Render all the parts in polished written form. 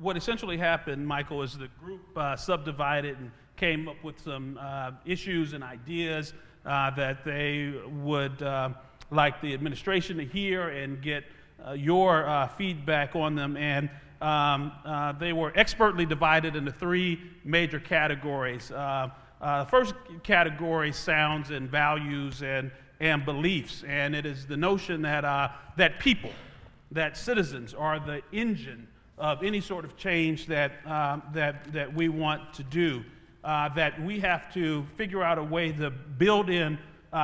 what essentially happened, Michael, is the group subdivided and came up with some issues and ideas that they would like the administration to hear and get your feedback on them. And they were expertly divided into three major categories. The first category, sounds and values and beliefs, and it is the notion that people, that citizens are the engine of any sort of change that we want to do, that we have to figure out a way to build in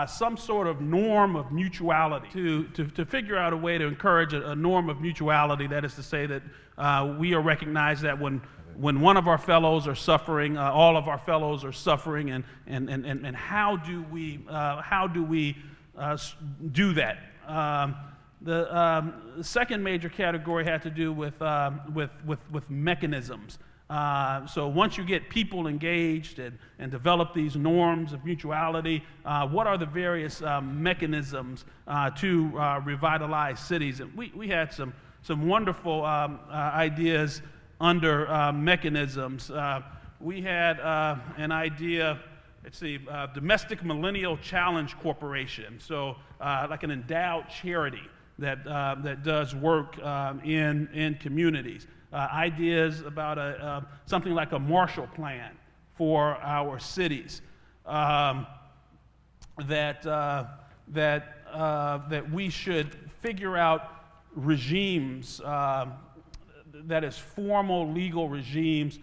some sort of norm of mutuality, to figure out a way to encourage a norm of mutuality. That is to say that we are recognized that when one of our fellows are suffering, all of our fellows are suffering, and how do we do that? The second major category had to do with mechanisms. So once you get people engaged and develop these norms of mutuality, what are the various mechanisms to revitalize cities? And we had some wonderful ideas under mechanisms. We had an idea, let's see, Domestic Millennial Challenge Corporation, so like an endowed charity that does work in communities. Ideas about something like a Marshall Plan for our cities, that we should figure out regimes, that is formal legal regimes,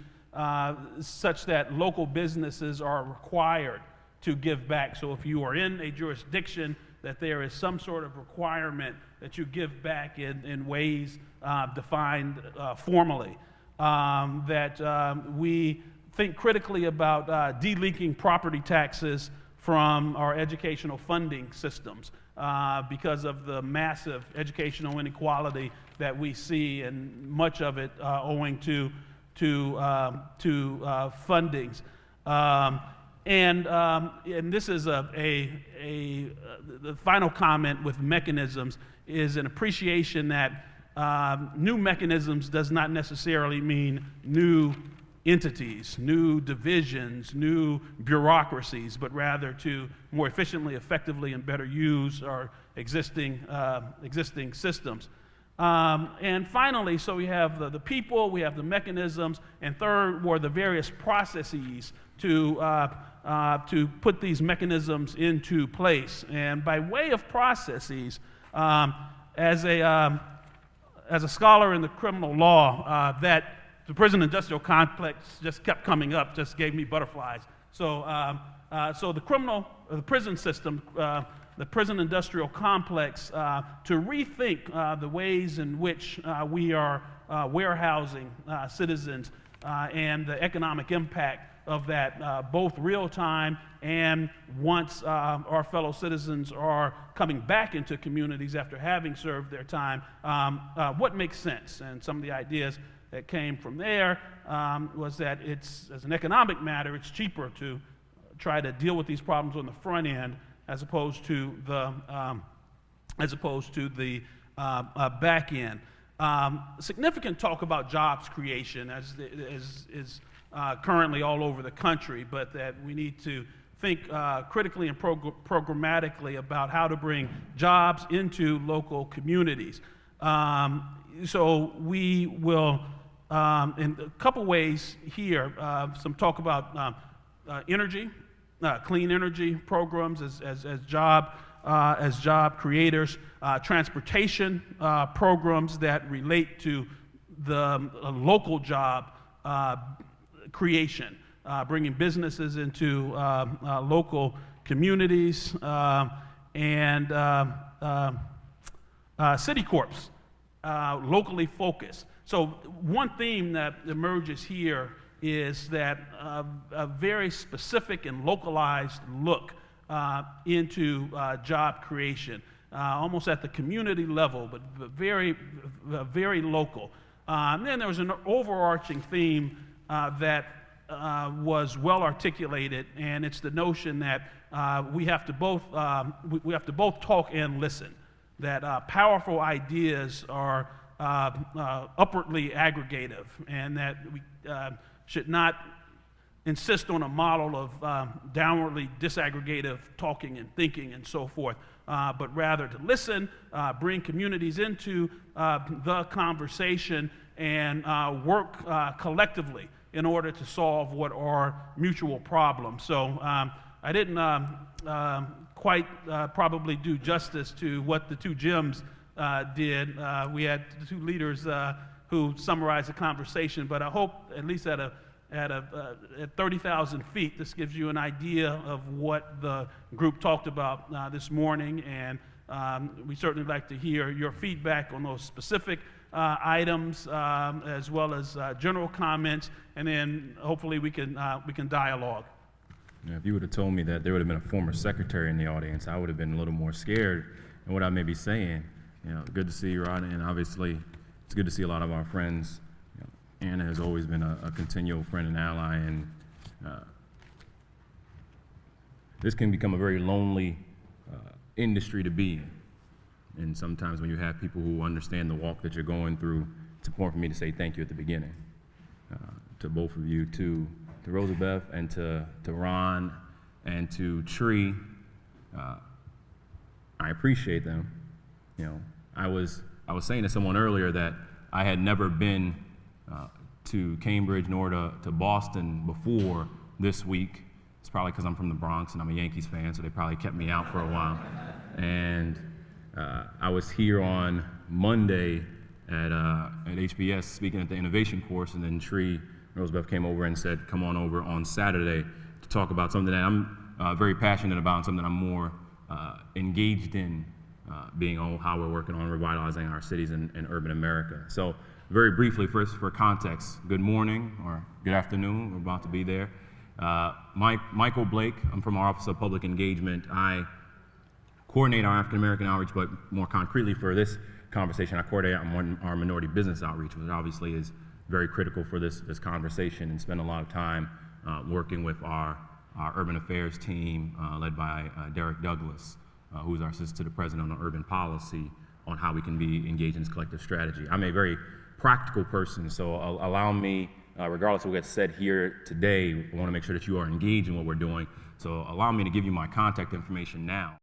such that local businesses are required to give back. So if you are in a jurisdiction, that there is some sort of requirement that you give back in ways defined formally. That we think critically about delinking property taxes from our educational funding systems because of the massive educational inequality that we see, and much of it owing to fundings. And this is the final comment with mechanisms is an appreciation that new mechanisms does not necessarily mean new entities, new divisions, new bureaucracies, but rather to more efficiently, effectively, and better use our existing systems. And finally, so we have the people, we have the mechanisms, and third were the various processes to put these mechanisms into place. And by way of processes, as a scholar in the criminal law, that the prison industrial complex just kept coming up, just gave me butterflies. So the prison system, the prison industrial complex, to rethink the ways in which we are warehousing citizens and the economic impact of that, both real time and once our fellow citizens are coming back into communities after having served their time, what makes sense? And some of the ideas that came from there was that it's, as an economic matter, it's cheaper to try to deal with these problems on the front end as opposed to the back end. Significant talk about jobs creation as is currently all over the country, but that we need to think critically and programmatically about how to bring jobs into local communities. So we will, in a couple ways here, some talk about energy, clean energy programs as job creators, transportation programs that relate to the local job creation, bringing businesses into local communities, and city corps, locally focused. So one theme that emerges here is that a very specific and localized look into job creation, almost at the community level, but very, very local. And then there was an overarching theme that was well articulated, and it's the notion that we have to both talk and listen. That powerful ideas are upwardly aggregative, and that we should not insist on a model of downwardly disaggregative talking and thinking and so forth, but rather to listen, bring communities into the conversation, and work collectively in order to solve what are mutual problems. So I didn't quite probably do justice to what the two Jims did. We had two leaders who summarized the conversation, but I hope at least at 30,000 feet, this gives you an idea of what the group talked about this morning, and we certainly like to hear your feedback on those specific items, as well as general comments, and then hopefully we can dialogue. Now, if you would have told me that there would have been a former secretary in the audience, I would have been a little more scared in what I may be saying. Good to see you, Rod, and obviously it's good to see a lot of our friends. Anna has always been a continual friend and ally, and this can become a very lonely industry to be in. And sometimes when you have people who understand the walk that you're going through, it's important for me to say thank you at the beginning to both of you, to Rosabeth and to Ron and to Tree. I appreciate them. I was saying to someone earlier that I had never been to Cambridge nor to Boston before this week. It's probably because I'm from the Bronx and I'm a Yankees fan, so they probably kept me out for a while. And I was here on Monday at HBS speaking at the innovation course, and then Tree Rosebeth came over and said, come on over on Saturday to talk about something that I'm very passionate about and something I'm more engaged in, being on how we're working on revitalizing our cities and urban America. So very briefly, first for context, good morning or good afternoon, we're about to be there. Michael Blake, I'm from our Office of Public Engagement. I coordinate our African American outreach, but more concretely for this conversation, I coordinate our minority business outreach, which obviously is very critical for this conversation, and spend a lot of time working with our urban affairs team led by Derek Douglas, who's our assistant to the president on urban policy, on how we can be engaged in this collective strategy. I'm a very practical person, so allow me, regardless of what gets said here today, I want to make sure that you are engaged in what we're doing. So allow me to give you my contact information now.